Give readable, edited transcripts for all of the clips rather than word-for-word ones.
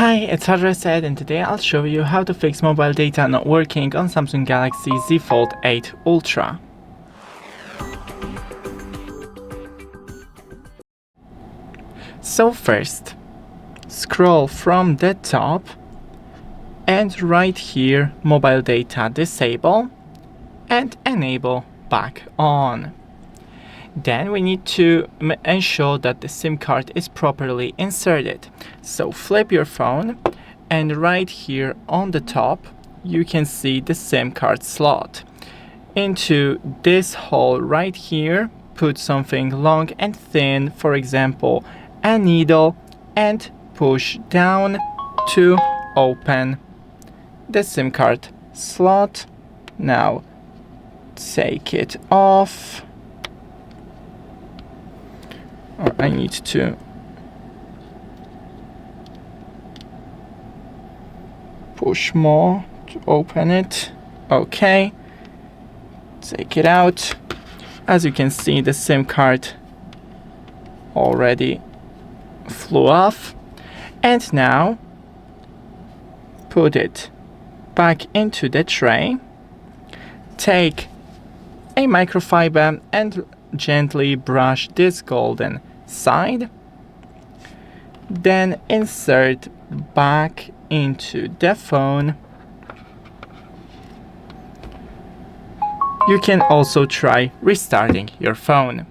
Hi, it's HardReset, and today I'll show you how to fix mobile data not working on Samsung Galaxy Z Fold 8 Ultra. So first, scroll from the top and right here mobile data disable and enable back on. Then we need to ensure that the SIM card is properly inserted. So flip your phone and right here on the top you can see the SIM card slot. Into this hole right here put something long and thin, for example a needle, and push down to open the SIM card slot. Now take it off. I need to push more to open it. Okay, take it out. As you can see, the SIM card already flew off. And now put it back into the tray. Take a microfiber and gently brush this golden side, then insert back into the phone. You can also try restarting your phone.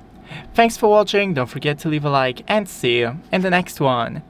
Thanks for watching, don't forget to leave a like and see you in the next one.